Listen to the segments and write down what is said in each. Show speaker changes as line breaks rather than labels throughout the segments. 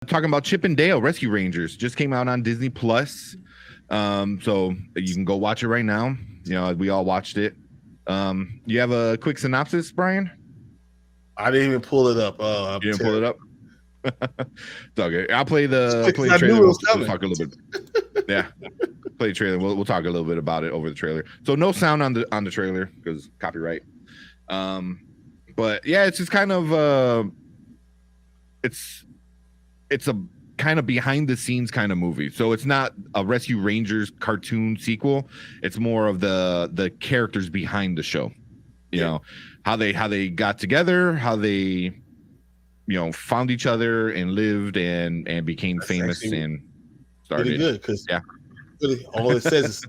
talking about Chip and Dale Rescue Rangers. Just came out on Disney Plus. So you can go watch it right now. You know, we all watched it. You have a quick synopsis, Brian?
I didn't even pull it up.
You didn't pull it up? It's okay. I'll play the
I
trailer.
knew it was
We'll
coming.
talk a little bit. Yeah, play the trailer. We'll talk a little bit about it over the trailer. So no sound on the trailer because copyright. But yeah, it's just kind of it's a kind of behind the scenes kind of movie. So it's not a Rescue Rangers cartoon sequel. It's more of the characters behind the show. You know, how they got together, how they found each other and lived and became famous and started.
Pretty good because all it says is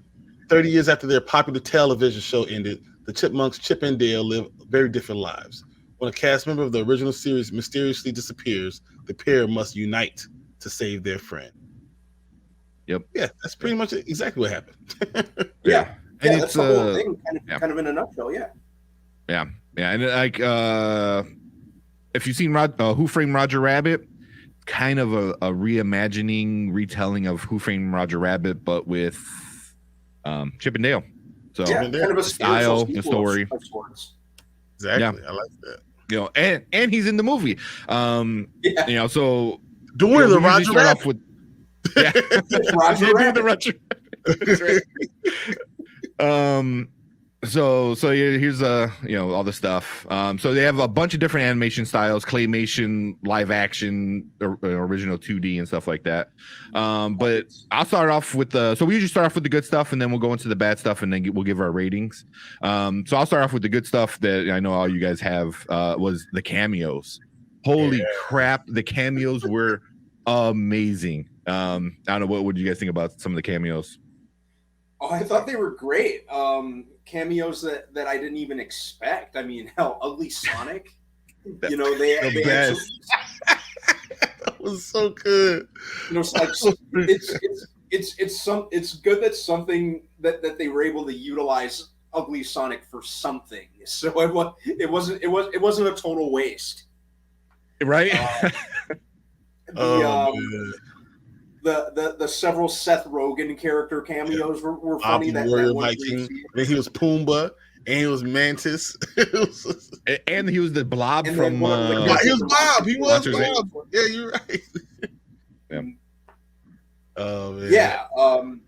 30 years after their popular television show ended, the Chipmunks, Chip and Dale, live very different lives. When a cast member of the original series mysteriously disappears, the pair must unite to save their friend.
Yep.
Yeah, that's pretty much exactly what happened.
Yeah.
And
that's
it's
the whole thing, kind of in a nutshell. Yeah.
Yeah. And like, if you've seen Who Framed Roger Rabbit, kind of a reimagining, retelling of Who Framed Roger Rabbit, but with Chip and Dale. So
kind of a
style, the story.
Exactly. I like that.
And he's in the movie. So
doing the Roger Rabbit.
With, Roger Rabbit. That's right. So here's all the stuff. So they have a bunch of different animation styles: claymation, live action, original 2D, and stuff like that. But I'll start off with so we usually start off with the good stuff, and then we'll go into the bad stuff, and then we'll give our ratings. So I'll start off with the good stuff that I know all you guys have. Was the cameos. Holy crap, the cameos were amazing. I don't know, what do you guys think about some of the cameos?
Oh, I thought they were great. Cameos that I didn't even expect. I mean, hell, Ugly Sonic. They actually,
that was so good.
It's good that something that they were able to utilize Ugly Sonic for something. So it wasn't a total waste.
Right.
The several Seth Rogen character cameos were funny. That
then he was Pumbaa and he was Mantis.
And he was the Blob
and
from.
He was Bob. He was Bob. Yeah, you're right.
Yeah.
Oh man.
Yeah. I'm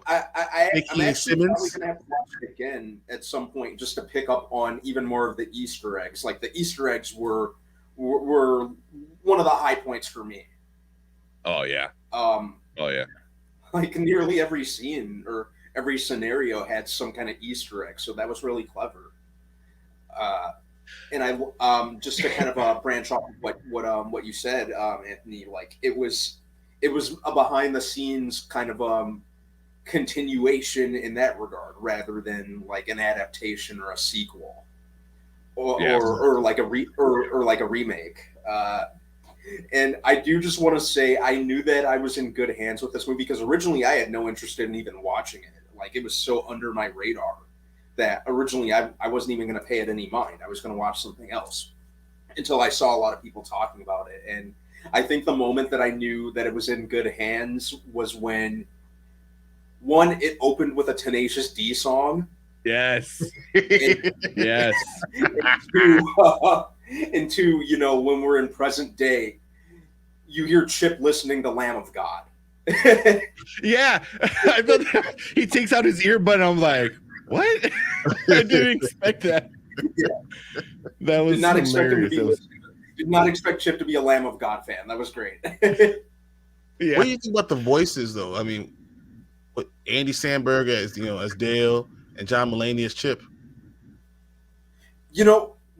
actually
Simmons.
probably gonna have to watch it again at some point just to pick up on even more of the Easter eggs. Like the Easter eggs were one of the high points for me.
Oh yeah. Like
nearly every scene or every scenario had some kind of Easter egg, so that was really clever. And I just to kind of branch off what you said, Anthony. Like it was a behind the scenes kind of continuation in that regard, rather than like an adaptation or a sequel, or like a remake. And I do just want to say I knew that I was in good hands with this movie because originally I had no interest in even watching it. Like it was so under my radar that originally I wasn't even going to pay it any mind. I was going to watch something else until I saw a lot of people talking about it. And I think the moment that I knew that it was in good hands was when, one, it opened with a Tenacious D song.
Yes. Yes.
And two, when we're in present day, you hear Chip listening to Lamb of God.
Yeah. I thought he takes out his earbud and I'm like, what? I didn't expect that.
Yeah.
That was
did not expect Chip to be a Lamb of God fan. That was great.
Yeah. What do you think about the voices though? I mean, what Andy Samberg as Dale and John Mulaney as Chip?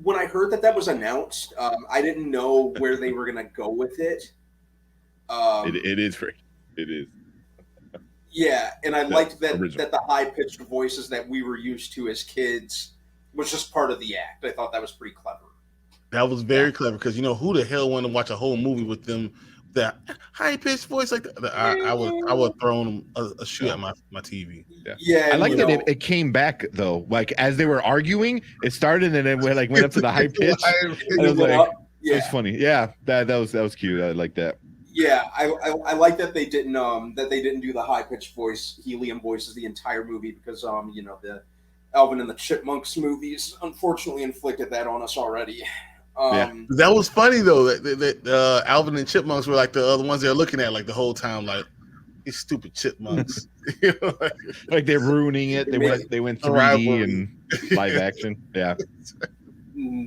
When I heard that was announced, I didn't know where they were going to go with it.
It is free. It is.
Yeah, and I liked that the high-pitched voices that we were used to as kids was just part of the act. I thought that was pretty clever.
That was very clever because who the hell wanted to watch a whole movie with them that high-pitched voice like that? I would have thrown a shoe at my TV.
Yeah,
I like that it came back though. Like as they were arguing, it started and it went up to the high pitch. And it was like, It was funny. Yeah, that was cute. I like that.
Yeah, I like that they didn't do the high pitched voice helium voices the entire movie because the Alvin and the Chipmunks movies unfortunately inflicted that on us already.
That was funny though. That Alvin and Chipmunks were like the other ones they're looking at like the whole time, like these stupid chipmunks.
Like they're ruining it. They went 3D and live action. Yeah,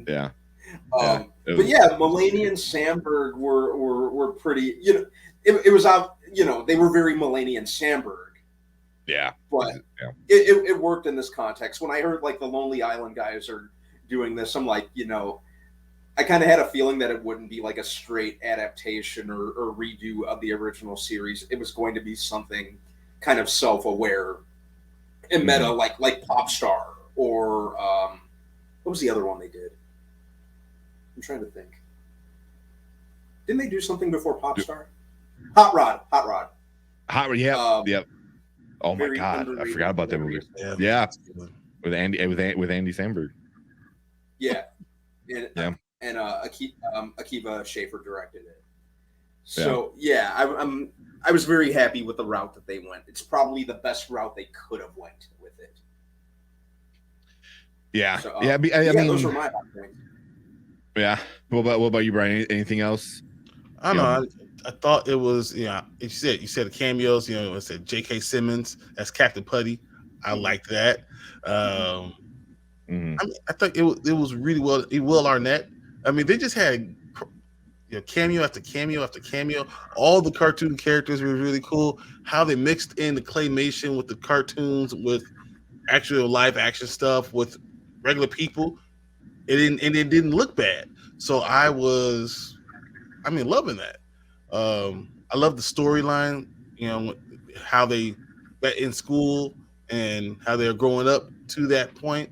yeah.
But yeah, Mulaney and Sandberg were pretty. It was out. They were very Mulaney and Sandberg.
Yeah,
but it worked in this context. When I heard like the Lonely Island guys are doing this, I'm like, I kind of had a feeling that it wouldn't be like a straight adaptation or redo of the original series. It was going to be something kind of self-aware and meta, like Popstar or what was the other one they did? I'm trying to think. Didn't they do something before Popstar? Hot Rod.
Yeah, yep. Oh my god, I forgot about that movie. Yeah. With Andy Samberg.
Yeah. And Akiva Schaffer directed it. So I was very happy with the route that they went. It's probably the best route they could have went with it.
Yeah,
so,
I mean,
those were my hot points.
Yeah. What about you, Brian? Anything else?
I don't know. I thought it was, you said the cameos, it said J.K. Simmons as Captain Putty. I liked that. I thought it was really well. Will Arnett. I mean, they just had cameo after cameo after cameo. All the cartoon characters were really cool. How they mixed in the claymation with the cartoons, with actual live action stuff, with regular people. It didn't look bad. So I was, loving that. I love the storyline, how they met in school and how they're growing up to that point.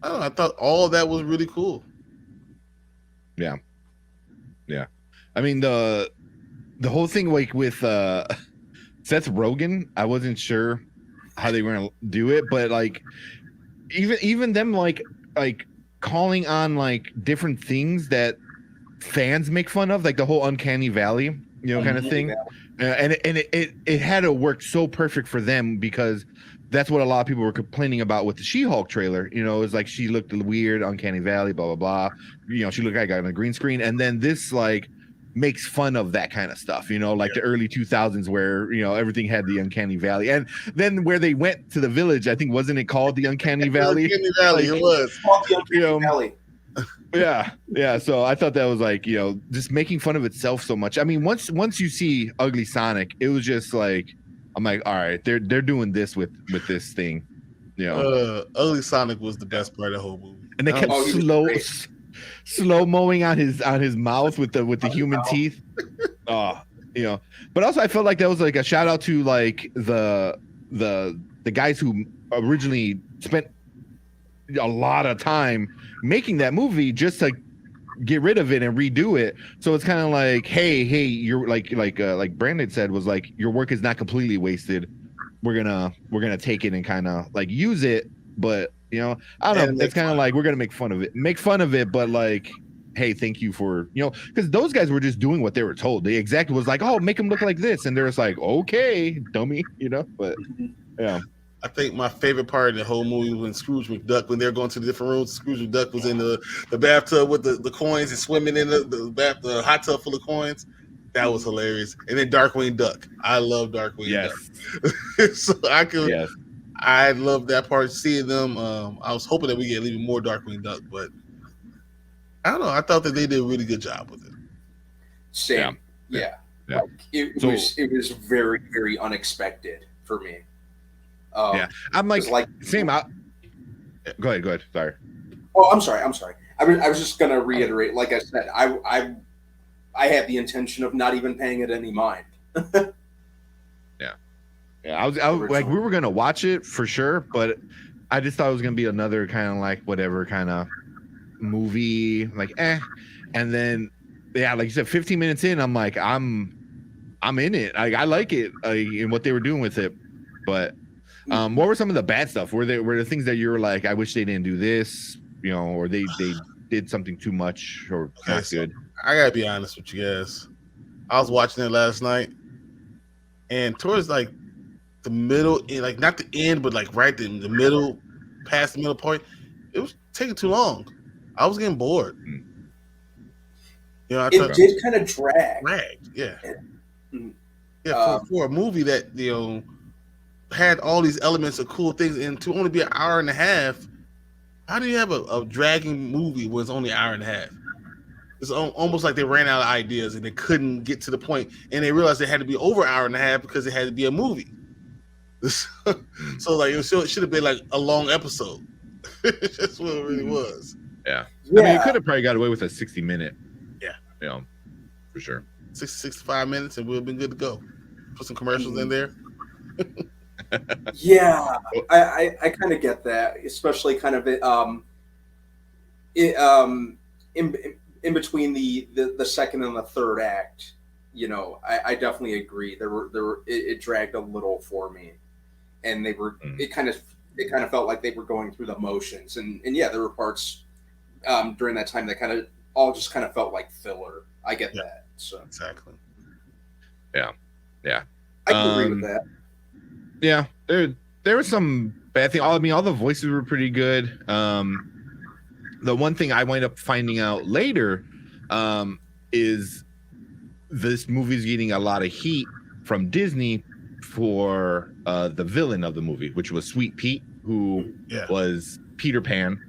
I don't know, I thought all of that was really cool.
Yeah. I mean, the whole thing like with Seth Rogen, I wasn't sure how they were gonna do it, but like even them like calling on like different things that fans make fun of, like the whole uncanny valley, kind of thing. And it had to work so perfect for them because that's what a lot of people were complaining about with the She-Hulk trailer. It was like she looked weird, uncanny valley, blah blah blah. She looked like on a green screen, and then this like makes fun of that kind of stuff, like the early 2000s where everything had the uncanny valley, and then where they went to the village, I think, wasn't it called the uncanny valley?
Uncanny valley, it was
called the uncanny valley.
Yeah. So I thought that was like, just making fun of itself so much. I mean, once you see Ugly Sonic, it was just like, I'm like, all right, they're doing this with this thing,
Ugly Sonic was the best part of the whole movie,
and they kept slow mowing on his mouth with the human teeth. But also I felt like that was like a shout out to like the guys who originally spent a lot of time making that movie just to get rid of it and redo it. So it's kind of like, hey, you're like Brandon said, was like, your work is not completely wasted. We're gonna take it and kind of like use it, but I don't know. It's kind of like we're gonna make fun of it, but like, hey, thank you for because those guys were just doing what they were told. They exactly was like, oh, make them look like this, and they're just like, okay, dummy, But yeah.
I think my favorite part of the whole movie when Scrooge McDuck, when they're going to the different rooms, Scrooge McDuck was in the bathtub with the coins and swimming in the hot tub full of coins. That was hilarious. And then Darkwing Duck. I love Darkwing Duck. So I love that part, seeing them. I was hoping that we get even more Darkwing Duck, but I don't know. I thought that they did a really good job with it.
Same. Yeah. Like, it was very, very unexpected for me.
I'm like same. Go ahead. Sorry.
Oh, I'm sorry. I was just gonna reiterate. Like I said, I had the intention of not even paying it any mind.
I was like, we were gonna watch it for sure, but I just thought it was gonna be another kind of like whatever kind of movie, like and then like you said, 15 minutes in, I'm like, I'm in it. I like it, and what they were doing with it, but. What were some of the bad stuff? Were there things that you were like, I wish they didn't do this, or they did something too much or
Okay,
not
so
good.
I gotta be honest with you guys. I was watching it last night, and towards like the middle, like not the end, but like right in the middle, past the middle point, it was taking too long. I was getting bored. You know, I
It
thought
did kind of drag.
dragged. Yeah,
Mm.
yeah. For a movie that had all these elements of cool things, and to only be an hour and a half, how do you have a dragging movie when it's only an hour and a half? It's almost like they ran out of ideas and they couldn't get to the point, and they realized they had to be over an hour and a half because it had to be a movie. So like it should have been like a long episode. That's what it really was.
Yeah. I mean, it could have probably got away with a 60-minute.
Yeah.
You know, for sure.
65 minutes and we'll have been good to go. Put some commercials in there.
Yeah, I kind of get that, especially kind of in between the second and the third act. You know, I definitely agree. It dragged a little for me, and it kind of felt like they were going through the motions, and yeah, there were parts during that time that kind of all just kind of felt like filler. I get that. So
exactly.
Yeah.
I can agree with that.
Yeah, there was some bad thing. I mean, all the voices were pretty good. The one thing I wind up finding out later is this movie's getting a lot of heat from Disney for the villain of the movie, which was Sweet Pete, who was Peter Pan.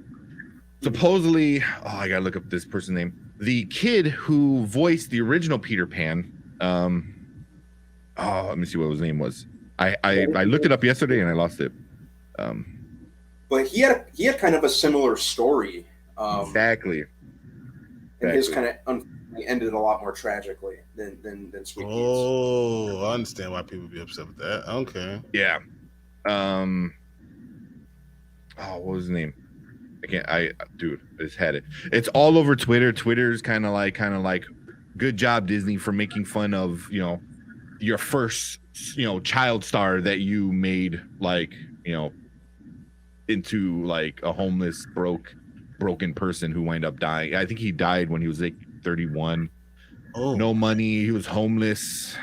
Supposedly, I gotta look up this person's name. The kid who voiced the original Peter Pan. Let me see what his name was. I looked it up yesterday and I lost it.
But he had kind of a similar story.
Exactly.
And his kind of ended a lot more tragically than Sweet Pete's.
Oh, I understand why people be upset with that. Okay.
Yeah. What was his name? I just had it. It's all over Twitter. Twitter's kind of like, good job, Disney, for making fun of, your first, child star that you made, into like a homeless, broken person who wound up dying. I think he died when he was like 31. Oh. No money. He was homeless,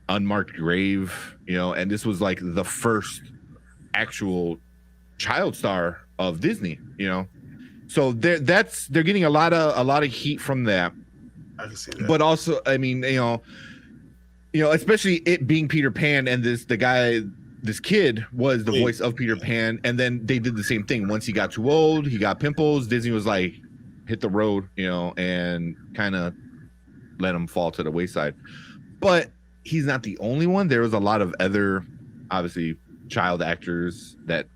unmarked grave, and this was like the first actual child star of Disney, so they're getting a lot of heat from that.
I can see that.
But also, I mean, especially it being Peter Pan, and this kid was the voice of Peter Pan, and then they did the same thing. Once he got too old, he got pimples. Disney was like, hit the road, and kind of let him fall to the wayside. But he's not the only one. There was a lot of other, obviously, child actors that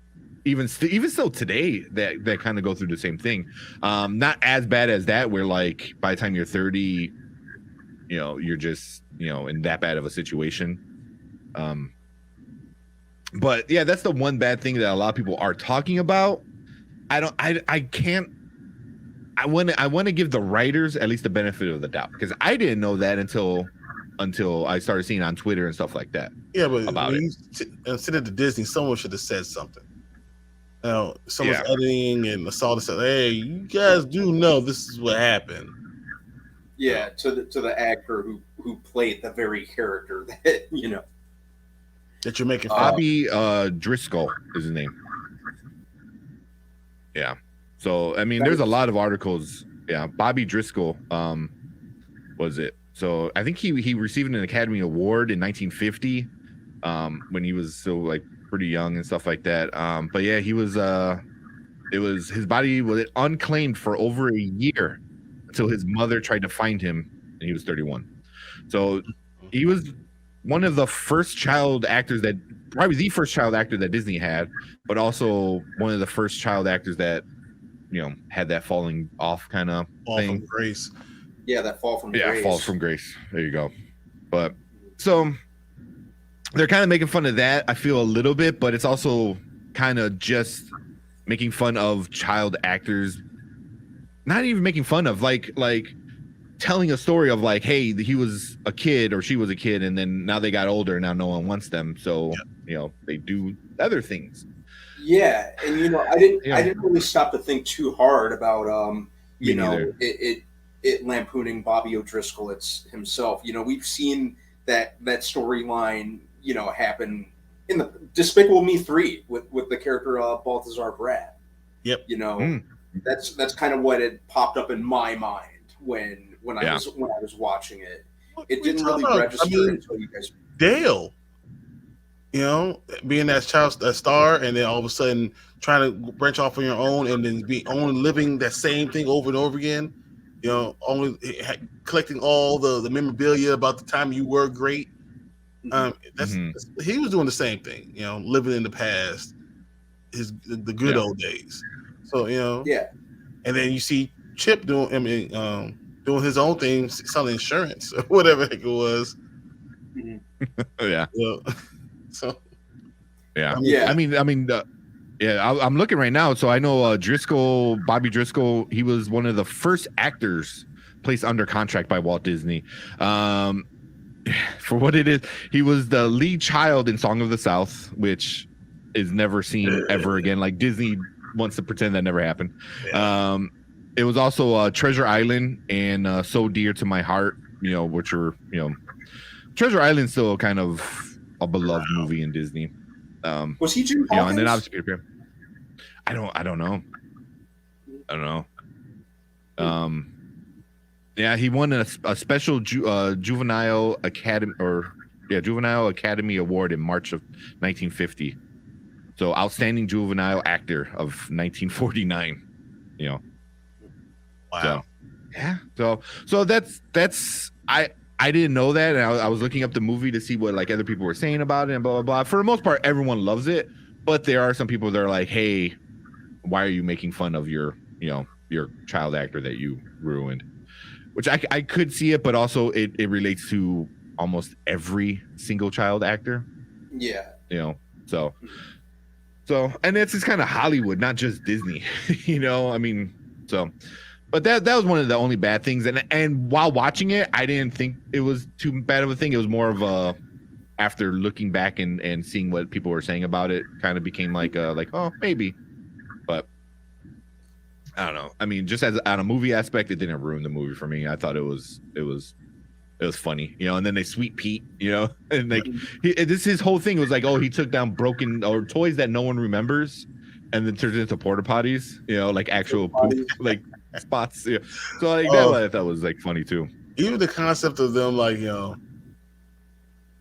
even still today that kind of go through the same thing. Not as bad as that, where like by the time you're 30, you're just in that bad of a situation. But yeah, that's the one bad thing that a lot of people are talking about. I want to give the writers at least the benefit of the doubt, because I didn't know that until I started seeing it on Twitter and stuff like that.
Yeah, but
about it.
Instead of Disney, someone should have said something. Someone's editing and saw this. Hey, you guys do know this is what happened.
Yeah, to the actor who played the very character that
that you're making.
Bobby Driscoll is his name. Yeah. So I mean, there's a lot of articles. Yeah, Bobby Driscoll was it. So I think he received an Academy Award in 1950 when he was still like pretty young and stuff like that. But yeah, he was his body was unclaimed for over a year until his mother tried to find him, and he was 31. So he was one of the first child actors probably the first child actor that Disney had, but also one of the first child actors that had that falling off kind of thing.
From grace.
Yeah, that fall from grace.
Yeah, fall from grace. There you go. But so they're kind of making fun of that, I feel, a little bit, but it's also kind of just making fun of child actors. Not even making fun of, like telling a story of like, hey, he was a kid or she was a kid, and then now they got older and now no one wants them, so they do other things.
Yeah, and I didn't really stop to think too hard about you
Me
know,
neither.
it lampooning Bobby O'Driscoll himself. You know, we've seen that storyline, you know, happen in the Despicable Me 3 with the character Balthazar Brad.
Yep.
You know, that's kind of what had popped up in my mind when I was watching it. It didn't really register until you guys.
Dale, you know, being that star, and then all of a sudden trying to branch off on your own, and then only living that same thing over and over again. You know, only collecting all the memorabilia about the time you were great. That's he was doing the same thing. You know, living in the past, the good old days. So you know, and then you see Chip doing his own thing, selling insurance or whatever the heck it was.
Yeah.
So
yeah. I mean, I'm looking right now. So I know Bobby Driscoll, he was one of the first actors placed under contract by Walt Disney. For what it is, he was the lead child in Song of the South, which is never seen ever again. Like Disney wants to pretend that never happened. Yeah. It was also Treasure Island and So Dear to My Heart, you know, which are, you know, Treasure Island's still kind of a beloved movie in Disney.
Was he Jim Hawkins?
You know, and then obviously Peter Pan. I don't know. Yeah, he won a special Juvenile Academy Award in March of 1950. So outstanding juvenile actor of 1949. You know.
Wow.
So, yeah. So that's I didn't know that, and I was looking up the movie to see what like other people were saying about it and blah blah blah. For the most part, everyone loves it, but there are some people that are like, "Hey, why are you making fun of your child actor that you ruined?" Which I could see it, but also it relates to almost every single child actor.
Yeah.
You know, so and it's just kind of Hollywood, not just Disney. You know, I mean, so. But that was one of the only bad things, and while watching it, I didn't think it was too bad of a thing. It was more of a, after looking back and seeing what people were saying about it, kind of became like oh maybe, but I don't know. I mean, just as on a movie aspect, it didn't ruin the movie for me. I thought it was funny, you know. And then they Sweet Pete, you know, and like his whole thing was like, oh, he took down broken or toys that no one remembers, and then turned it into porta potties, you know, like actual poop, like spots. Yeah. So like that I thought was like funny too.
Even the concept of them like, you know,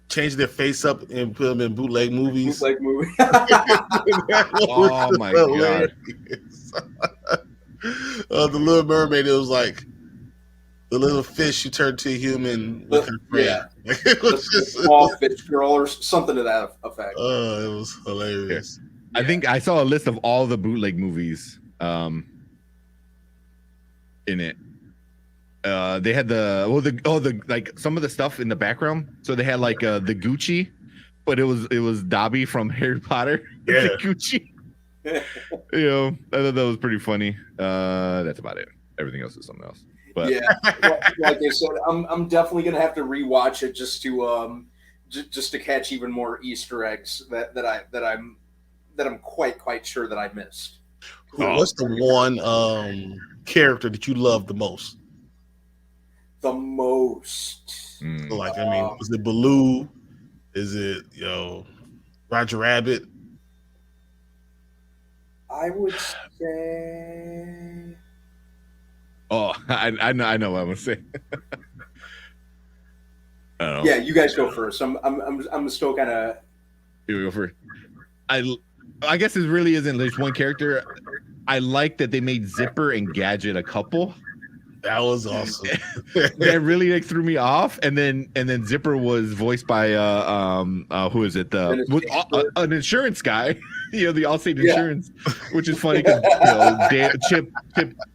change their face up and put them in bootleg movies.
Bootleg movie.
Oh my god.
The Little Mermaid, it was like the little fish you turned to a human with her friend.
Yeah. It was just small fish girl or something to that effect.
Oh, it was hilarious.
Yeah. I think I saw a list of all the bootleg movies in it. They had the like some of the stuff in the background. So they had like the Gucci, but it was Dobby from Harry Potter.
Yeah.
The Gucci. You know, I thought that was pretty funny. That's about it. Everything else is something else. But
yeah, like I said, I'm definitely gonna have to rewatch it just to catch even more Easter eggs that I'm quite sure that I missed.
What's the one character that you love the most?
The most.
So like, I mean, is it Baloo? Is it, you know, Roger Rabbit?
I would say.
Oh, I know what I'm gonna say.
Yeah, you guys go first. I'm still kind of.
You go first. I guess it really isn't just one character. I like that they made Zipper and Gadget a couple.
That was awesome.
That really like threw me off. And then Zipper was voiced by who is it? An insurance guy. You know, the Allstate Insurance, which is funny because Chip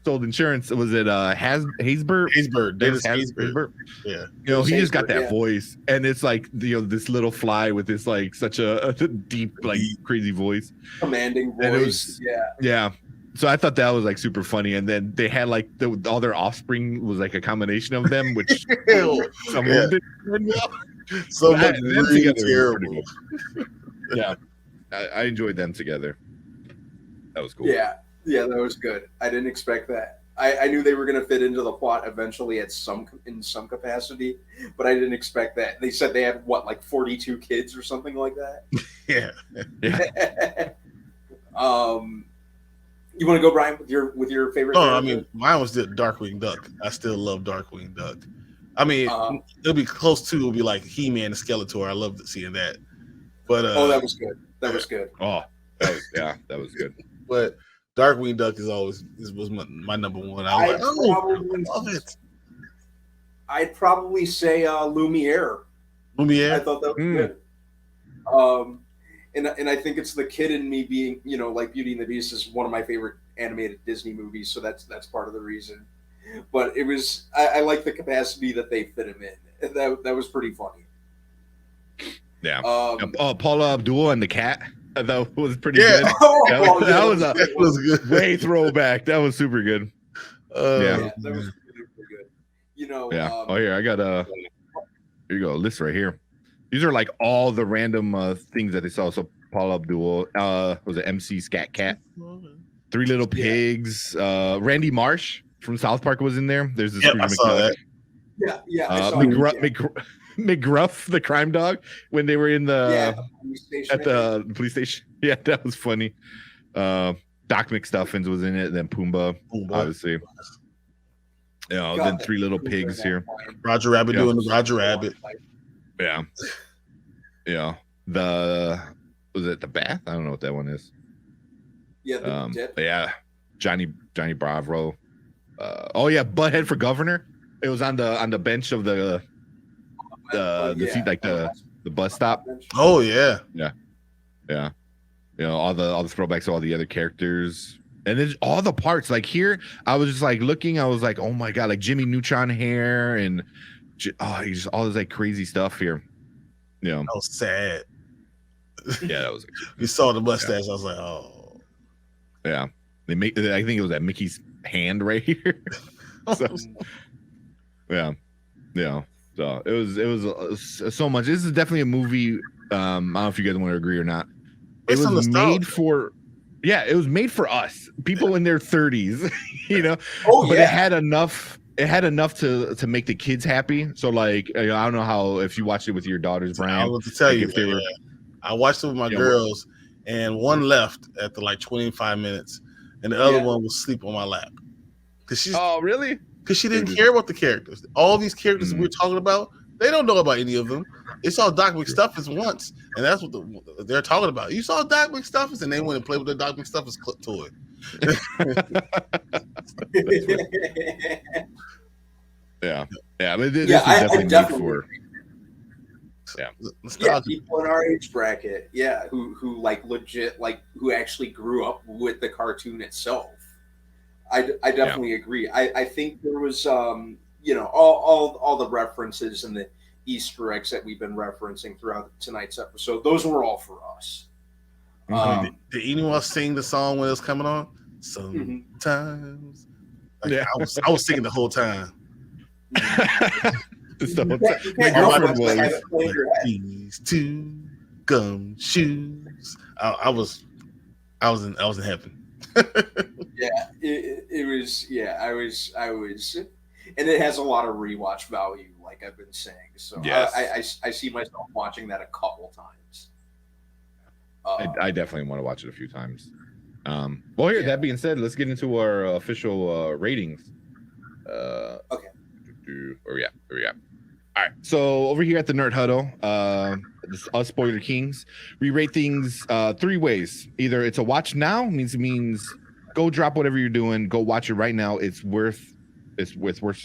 sold insurance. Was it Haysbert?
Haysbert. Yeah.
You know, he just got that voice, and it's like this little fly with this like such a deep, like crazy voice,
commanding voice.
Yeah. So I thought that was like super funny, and then they had like all their offspring was like a combination of them, which some did well.
So much really terrible.
Yeah, I enjoyed them together. That was cool.
Yeah, that was good. I didn't expect that. I knew they were going to fit into the plot eventually in some capacity, but I didn't expect that. They said they had what, like 42 kids or something like that.
Yeah.
You want to go, Brian, with your favorite?
No,
character?
I mean mine was the Darkwing Duck. I still love Darkwing Duck. I mean, it'll be close to. It'll be like He-Man and Skeletor. I loved seeing that. But
that was good. That was good.
Oh, that was good.
But Darkwing Duck was my number one. I love it.
I'd probably say Lumiere.
Lumiere.
I thought that was good. And I think it's the kid in me being, like Beauty and the Beast is one of my favorite animated Disney movies, so that's part of the reason. But it was I like the capacity that they fit him in. That was pretty funny.
Yeah. Paula Abdul and the cat. That was pretty good.
That was good.
Way throwback. That was super good.
That was really good.
Yeah. Here I got here you go. List right here. These are like all the random things that they saw. So Paula Abdul, was it MC Scat Cat, Three Little Pigs, Randy Marsh from South Park was in there. There's this.
I saw that.
Yeah.
McGruff, the crime dog, when they were in the police station. Yeah, that was funny. Doc McStuffins was in it, and then Pumbaa. Obviously. Then Three Little Pigs here.
Roger Rabbit doing the Roger Rabbit.
Yeah. Was it the Bath? I don't know what that one is.
Yeah.
Yeah. Johnny Bravo. Butthead for governor. It was on the bench of the seat, like the bus stop.
Oh yeah.
All the throwbacks to all the other characters, and then all the parts. Like here, I was just like looking. I was like, oh my god, like Jimmy Neutron hair and just all this like crazy stuff here.
That was sad.
Yeah, that was.
You saw the mustache. I was like, oh.
Yeah, I think it was at Mickey's hand right here. So, yeah. So it was so much. This is definitely a movie. I don't know if you guys want to agree or not. It was made for. Yeah, it was made for us, people in their 30s. But it had enough. It had enough to make the kids happy. So like, I don't know how if you watched it with your daughters, Brian.
I want to tell you, I watched it with my girls, and one left after like 25 minutes, and the other one was asleep on my lap.
Really?
Because she didn't care about the characters. All these characters we're talking about, they don't know about any of them. They saw Doc McStuffins once, and that's what they're talking about. You saw Doc McStuffins, and they went and played with the Doc McStuffins toy.
But this is definitely made for.
Yeah, people in our age bracket, who like legit, like who actually grew up with the cartoon itself. I definitely agree. I think there was all the references and the Easter eggs that we've been referencing throughout tonight's episode. Those were all for us.
Did anyone sing the song when it was coming on? Sometimes. I was singing the whole time.
My girlfriend was
these two gum shoes. I was in heaven.
It was. Yeah, I was, and it has a lot of rewatch value, like I've been saying. So I see myself watching that a couple times.
I definitely want to watch it a few times. That being said, let's get into our official ratings.
Okay.
Where we at? All right. So over here at the Nerd Huddle, us Spoiler Kings, we rate things 3 ways. Either it's a watch now, means go drop whatever you're doing, go watch it right now. It's worth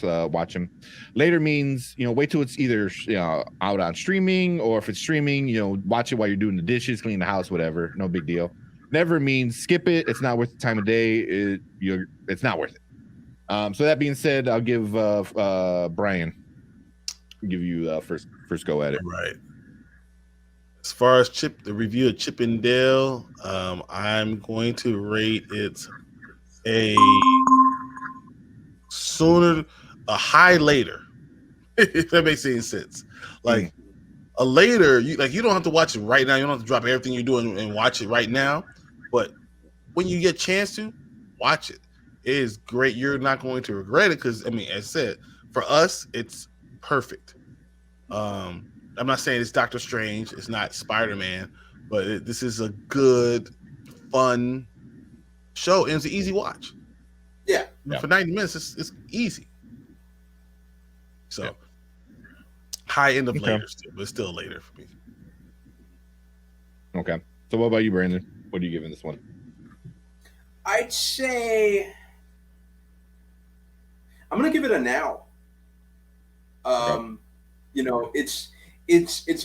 watching. Later means wait till it's either out on streaming, or if it's streaming, watch it while you're doing the dishes, clean the house, whatever. No big deal. Never means skip it. It's not worth the time of day. It's not worth it. So that being said, I'll give Brian. Give you first go at it.
Right. As far as the review of Chip and Dale, I'm going to rate it a high later. If that makes any sense. Like a later, you don't have to watch it right now. You don't have to drop everything you're doing and watch it right now. But when you get a chance to, watch it. It is great. You're not going to regret it because, I mean, as I said, for us, it's perfect. I'm not saying it's Doctor Strange, it's not Spider-Man, but this is a good, fun show, and it's an easy watch.
Yeah.
For 90 minutes, it's easy. So, high end of later, still, but still later for me.
Okay. So what about you, Brandon? What are you giving this one?
I'd say I'm gonna give it a now.
Okay.
You know, it's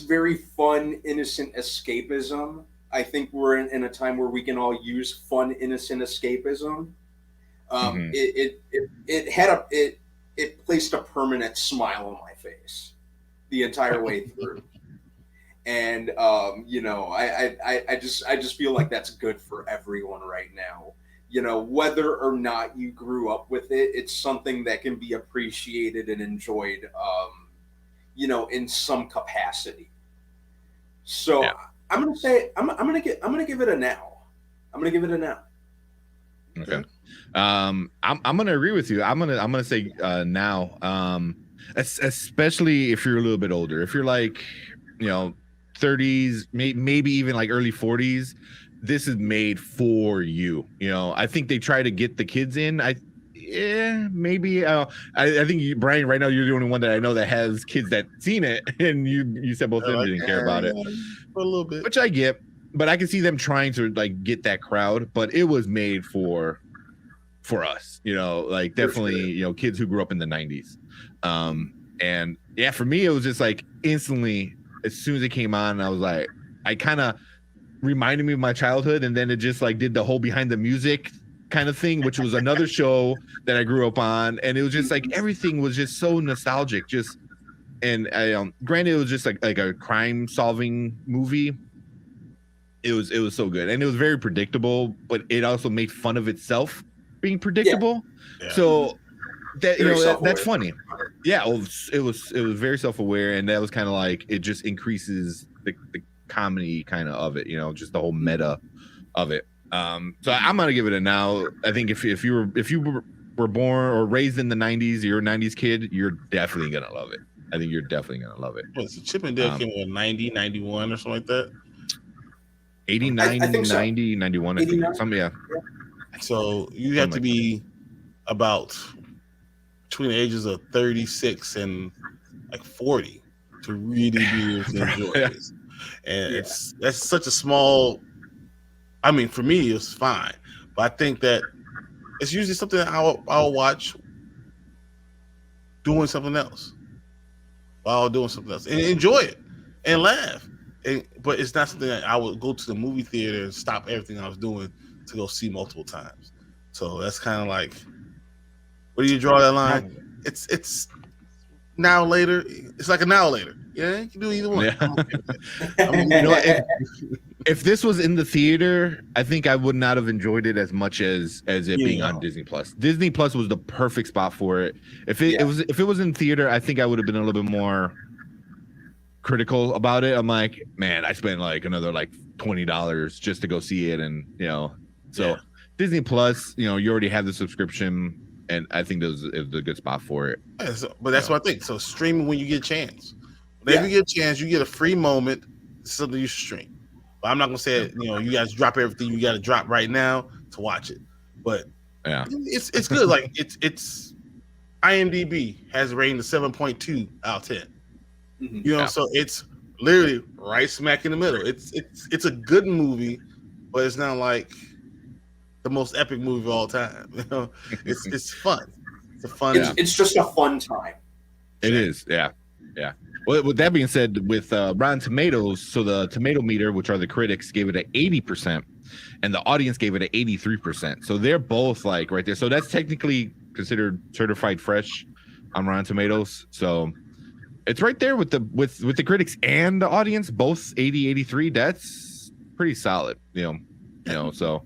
very fun, innocent escapism. I think we're in a time where we can all use fun, innocent escapism.
Mhm.
It placed a permanent smile on my face the entire way through. And you know, I just feel like that's good for everyone right now. You know, whether or not you grew up with it, it's something that can be appreciated and enjoyed. You know, in some capacity. So
Yeah.
I'm gonna say I'm gonna give it a now. I'm gonna give it a now.
Okay. I'm gonna agree with you. I'm gonna say now. Especially if you're a little bit older. If you're like, you know, 30s, maybe even like early 40s, this is made for you. You know, I think they try to get the kids in. Maybe. I think you, Brian, right now you're the only one that I know that has kids that seen it, and you said both of them didn't care about it,
For a little bit,
which I get. But I can see them trying to like get that crowd. But it was made for us, you know, like definitely, you know, kids who grew up in the 90s. And yeah, for me, it was just like instantly, as soon as it came on, I was like, I kind of reminded me of my childhood. And then it just like did the whole behind the music kind of thing, which was another show that I grew up on. And it was just like, everything was just so nostalgic. Just, and I, granted, it was just like a crime solving movie. It was so good. And it was very predictable, but it also made fun of itself being predictable.
Yeah.
So that, you
Very
know, that's funny. Yeah, it was very self-aware, and that was kind of like, it just increases the comedy kind of it, you know, just the whole meta of it. So I'm gonna give it a now. I think if you were born or raised in the 90s, you're a 90s kid, you're definitely gonna love it. I think you're definitely gonna love it.
What's the Chip and Dale came in 90, 91 or something like that?
89,
I think so.
90, 91, I think.
89?
Something, yeah.
So you have to be about between the ages of 36 and like 40 to really be able to enjoy this. And that's such a small, I mean, for me, it's fine. But I think that it's usually something that I'll watch doing something else. While doing something else. And enjoy it and laugh. But it's not something that I would go to the movie theater and stop everything I was doing to go see multiple times. So that's kind of like, where do you draw that line? It's now later. It's like a now later. Yeah, you can do either one.
Yeah. You know, if this was in the theater, I think I would not have enjoyed it as much as it being on Disney Plus. Disney Plus was the perfect spot for it. If it was in theater, I think I would have been a little bit more critical about it. I'm like, man, I spent like another like $20 just to go see it, and you know, so Disney Plus, you know, you already have the subscription, and I think this is a good spot for it.
Yeah, but that's what I think. So streaming when you get a chance. Whenever you get a chance, you get a free moment. It's something you should stream. But I'm not gonna say, you know, you guys drop everything you got to drop right now to watch it. But
yeah,
it's good. Like it's IMDb has a rating of 7.2 out of 10. You know, so it's literally right smack in the middle. It's a good movie, but it's not like the most epic movie of all time. You know, it's fun. It's a fun.
It's just a fun time.
It is. Yeah. Well, with that being said, with Rotten Tomatoes, so the tomato meter, which are the critics, gave it an 80%, and the audience gave it an 83%. So they're both like right there. So that's technically considered certified fresh on Rotten Tomatoes. So it's right there with the critics and the audience, both 80, 83. That's pretty solid, you know. So,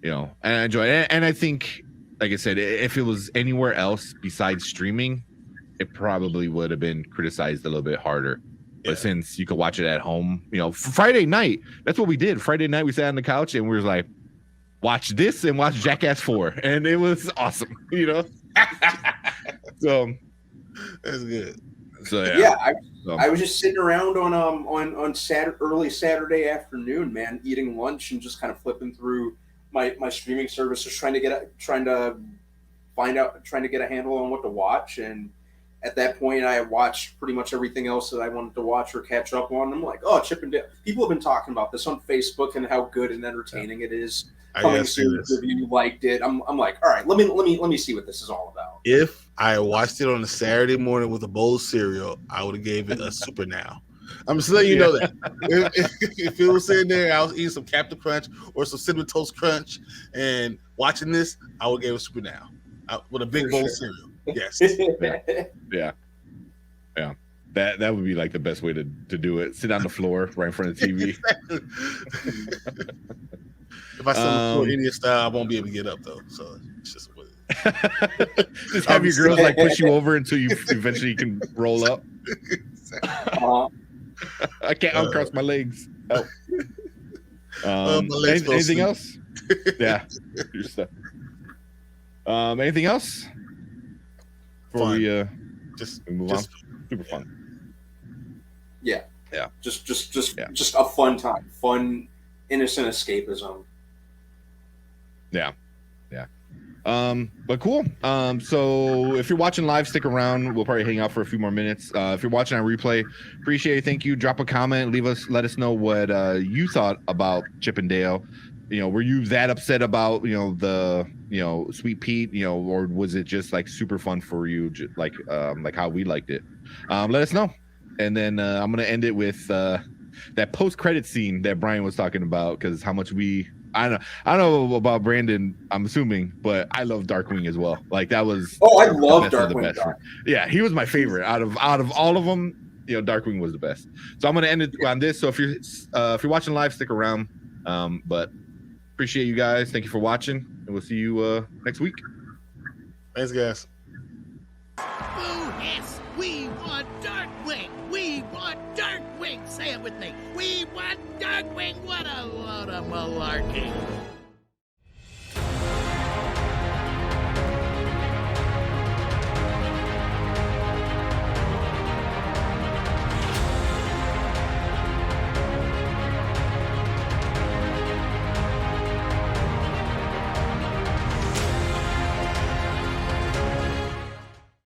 you know, and I enjoy it. And I think, like I said, if it was anywhere else besides streaming, it probably would have been criticized a little bit harder. But since you could watch it at home, you know, Friday night, that's what we did. Friday night, we sat on the couch and we were like, watch this and watch Jackass 4, and it was awesome. You know, so
That's good.
So
yeah, I was just sitting around on early Saturday afternoon, man, eating lunch and just kind of flipping through my streaming services, trying to get a handle on what to watch. And at that point, I watched pretty much everything else that I wanted to watch or catch up on. I'm like, oh, Chip and Dale. People have been talking about this on Facebook and how good and entertaining it is. Coming soon, if you liked it. I'm like, all right, let me see what this is all about.
If I watched it on a Saturday morning with a bowl of cereal, I would have gave it a super now. I'm just letting you know that. If it was sitting there, I was eating some Captain Crunch or some Cinnamon Toast Crunch and watching this, I would give it a super now with a big bowl of cereal. Yes.
Yeah. That would be like the best way to do it. Sit on the floor right in front of the TV.
If I still look Indian style, I won't be able to get up though. So it's just what
just have your girls like push you over until you eventually can roll up. I can't uncross my legs. Oh.
My legs
anything else? Yeah. Your stuff. Anything else? Before we move on. Super fun.
Yeah.
Yeah.
Just a fun time. Fun, innocent escapism.
Yeah. But cool. So if you're watching live, stick around. We'll probably hang out for a few more minutes. If you're watching on replay, appreciate it. Thank you. Drop a comment. Let us know what you thought about Chip and Dale. You know, were you that upset about the Sweet Pete? Or was it just like super fun for you, like how we liked it? Let us know. And then I'm gonna end it with that post-credit scene that Brian was talking about, because how much I don't know about Brandon, I'm assuming, but I love Darkwing as well. Like that was
I love Darkwing.
Yeah, he was my favorite out of all of them. Darkwing was the best. So I'm gonna end it on this. So if you're watching live, stick around. But appreciate you guys. Thank you for watching, and we'll see you next week.
Thanks, guys.
Yes, we want Darkwing. We want Darkwing. Say it with me. We want Darkwing. What a load of malarkey.